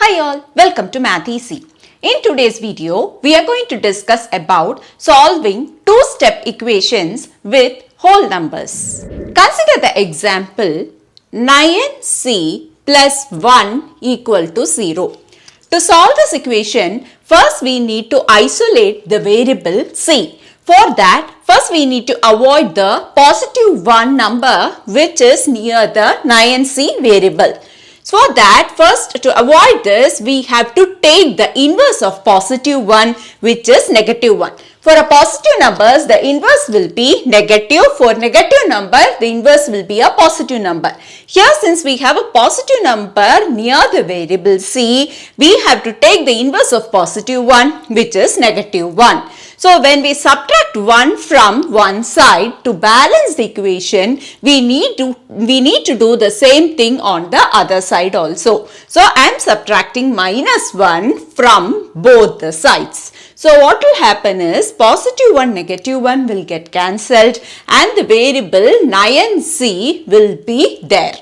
Hi all, welcome to Math Easy. In today's video, we are going to discuss about solving two-step equations with whole numbers. Consider the example 9c plus 1 equal to 0. To solve this equation, first we need to isolate the variable c. For that, first we need to avoid the positive 1 number which is near the 9c variable. For that, first to avoid this, we have to take the inverse of positive 1 which is negative 1. For a positive numbers, the inverse will be negative. For negative number, the inverse will be a positive number. Here, since we have a positive number near the variable c, we have to take the inverse of positive 1 which is negative 1. So, when we subtract 1 from one side to balance the equation, we need to do the same thing on the other side also. So, I am subtracting minus 1 from both the sides. So, what will happen is positive 1, negative 1 will get cancelled and the variable 9c will be there.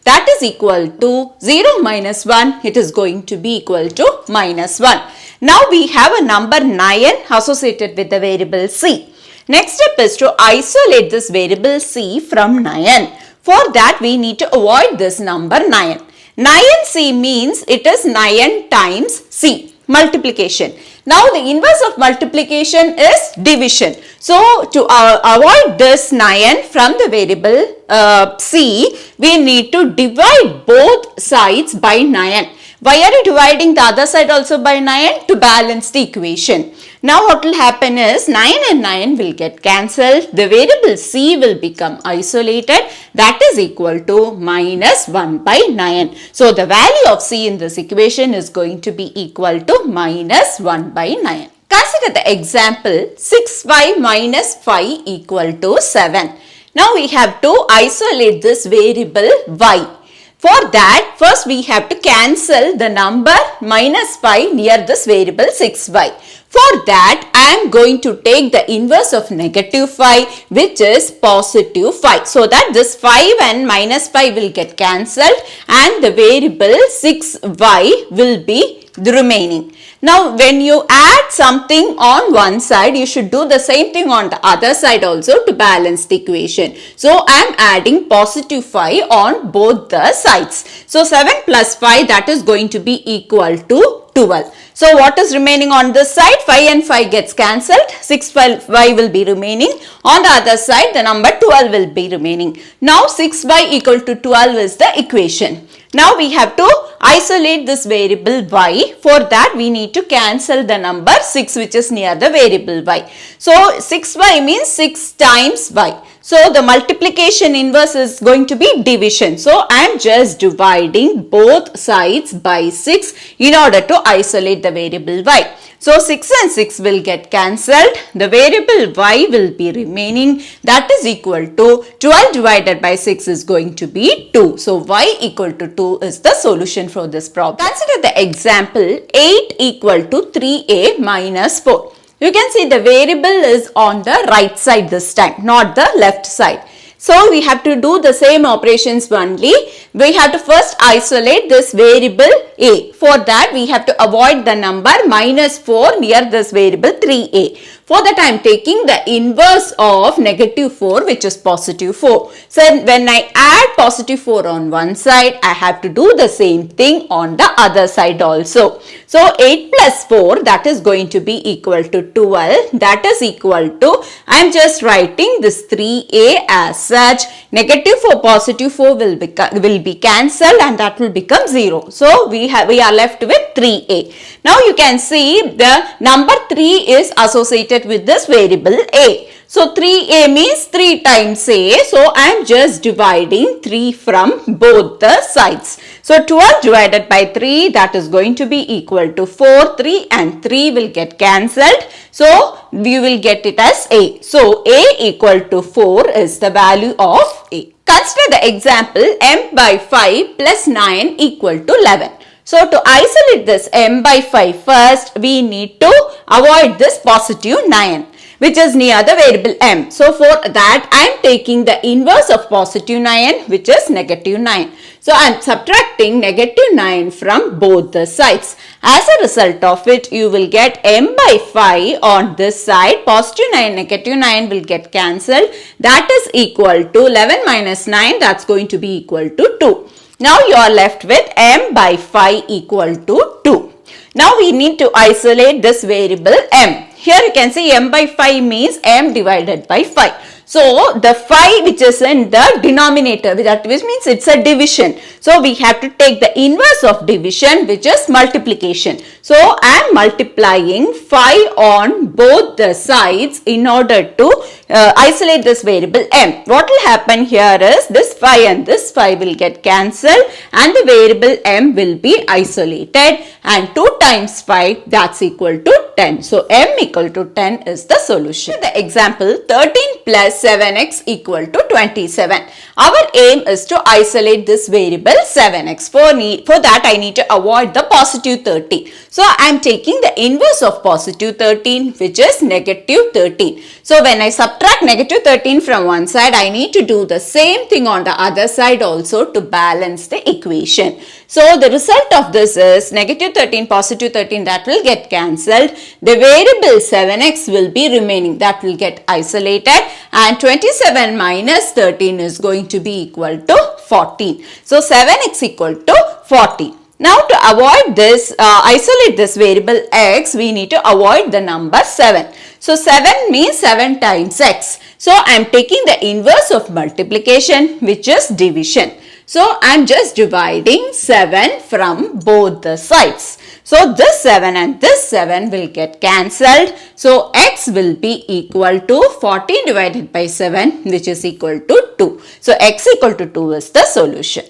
That is equal to 0 minus 1, it is going to be equal to minus 1. Now we have a number 9 associated with the variable c. Next step is to isolate this variable c from 9. For that we need to avoid this number 9. 9c means it is 9 times c, multiplication. Now the inverse of multiplication is division. So to avoid this 9 from the variable c, we need to divide both sides by 9. Why are you dividing the other side also by 9? To balance the equation. Now what will happen is 9 and 9 will get cancelled. The variable c will become isolated. That is equal to minus 1 by 9. So the value of c in this equation is going to be equal to minus 1 by 9. Consider the example 6y minus 5 equal to 7. Now we have to isolate this variable y. For that, first we have to cancel the number minus 5 near this variable 6y. For that, I am going to take the inverse of negative 5 which is positive 5. So that this 5 and minus 5 will get cancelled and the variable 6y will be the remaining. Now when you add something on one side, you should do the same thing on the other side also to balance the equation. So I am adding positive 5 on both the sides. So 7 plus 5, that is going to be equal to 12. So what is remaining on this side? 5 and 5 gets cancelled. 6y will be remaining. On the other side, the number 12 will be remaining. Now 6y equal to 12 is the equation. Now we have to isolate this variable y. For that we need to cancel the number 6 which is near the variable y. So 6y means 6 times y. So the multiplication inverse is going to be division. So I am just dividing both sides by 6 in order to isolate the variable y. So 6 and 6 will get cancelled. The variable y will be remaining. That is equal to 12 divided by 6 is going to be 2. So y equal to 2 is the solution for this problem. Consider the example 8 equal to 3a minus 4. You can see the variable is on the right side this time, not the left side. So we have to do the same operations only. We have to first isolate this variable a. For that we have to avoid the number minus 4 near this variable 3a. For that I am taking the inverse of negative 4 which is positive 4. So when I add positive 4 on one side, I have to do the same thing on the other side also. So 8 plus 4, that is going to be equal to 12. That is equal to, I am just writing this 3a as such. Negative 4 positive 4 will be cancelled and that will become 0. So we are left with 3a. Now you can see the number 3 is associated with this variable a. So 3a means 3 times a. So I am just dividing 3 from both the sides. So 12 divided by 3, that is going to be equal to 4. 3 and 3 will get cancelled. So we will get it as a. So a equal to 4 is the value of a. Consider the example m by 5 plus 9 equal to 11. So to isolate this m by 5 first, we need to avoid this positive 9. which is near the variable m. So for that I am taking the inverse of positive 9 which is negative 9. So I am subtracting negative 9 from both the sides. As a result of it, you will get m by 5 on this side. Positive 9, negative 9 will get cancelled. That is equal to 11 minus 9, that's going to be equal to 2. Now you are left with m by 5 equal to 2. Now we need to isolate this variable m. Here you can see m by 5 means m divided by 5. So the 5 which is in the denominator, which means it's a division. So we have to take the inverse of division, which is multiplication. So I am multiplying 5 on both the sides in order to isolate this variable m. What will happen here is this 5 and this 5 will get cancelled and the variable m will be isolated, and 2 times 5, that's equal to 10. So m equal to 10 is the solution. The example 13 plus 7x equal to 27. Our aim is to isolate this variable 7x. For that I need to avoid the positive 13. So I am taking the inverse of positive 13 which is negative 13. So when I subtract negative 13 from one side, I need to do the same thing on the other side also to balance the equation. So the result of this is negative 13, positive 13, that will get cancelled. The variable 7x will be remaining, that will get isolated, and 27 minus 13 is going to be equal to 14. So 7x equal to 40. Now to avoid this, isolate this variable x, we need to avoid the number 7. So 7 means 7 times x. So I am taking the inverse of multiplication which is division. So I am just dividing 7 from both the sides. So this 7 and this 7 will get cancelled. So x will be equal to 14 divided by 7 which is equal to 2. So x equal to 2 is the solution.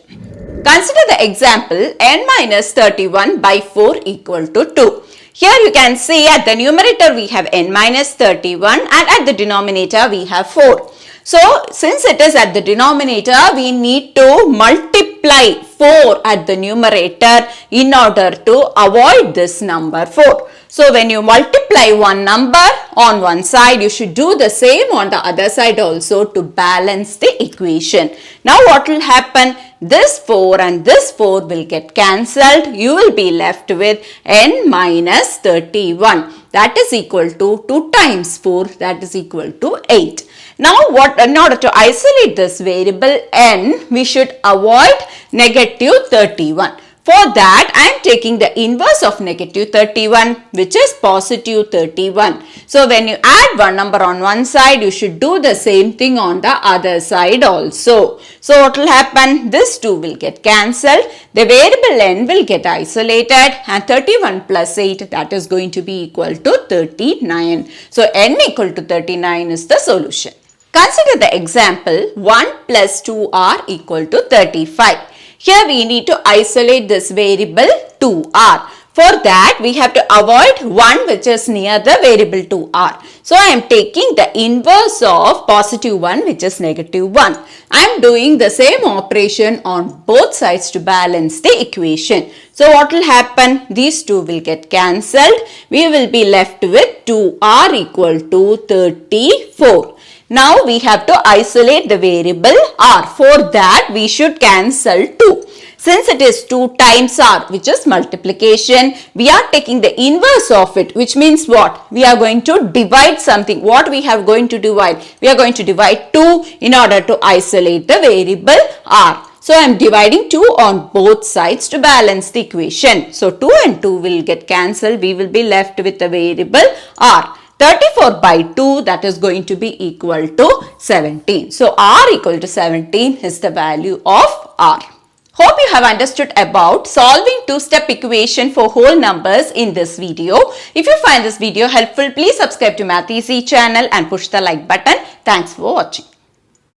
Consider the example n minus 31 by 4 equal to 2. Here you can see at the numerator we have n minus 31 and at the denominator we have 4. So since it is at the denominator, we need to multiply 4 at the numerator in order to avoid this number 4. So when you multiply one number on one side, you should do the same on the other side also to balance the equation. Now what will happen? This 4 and this 4 will get cancelled. You will be left with n minus 31. That is equal to 2 times 4, that is equal to 8. Now in order to isolate this variable n, we should avoid negative 31. For that, I am taking the inverse of negative 31 which is positive 31. So when you add one number on one side, you should do the same thing on the other side also. So what will happen? This 2 will get cancelled. The variable n will get isolated, and 31 plus 8, that is going to be equal to 39. So n equal to 39 is the solution. Consider the example 1 plus 2r equal to 35. Here we need to isolate this variable 2r. For that we have to avoid 1 which is near the variable 2r. So I am taking the inverse of positive 1 which is negative 1. I am doing the same operation on both sides to balance the equation. So what will happen? These 2 will get cancelled. We will be left with 2r equal to 34. Now we have to isolate the variable r. For that we should cancel 2. Since it is 2 times r which is multiplication, we are taking the inverse of it, which means what? We are going to divide something. What we have going to divide? We are going to divide 2 in order to isolate the variable r. So I am dividing 2 on both sides to balance the equation. So 2 and 2 will get cancelled. We will be left with the variable r. 34 by 2, that is going to be equal to 17. So r equal to 17 is the value of r. Hope you have understood about solving two-step equation for whole numbers in this video. If you find this video helpful, please subscribe to Math Easy channel and push the like button. Thanks for watching.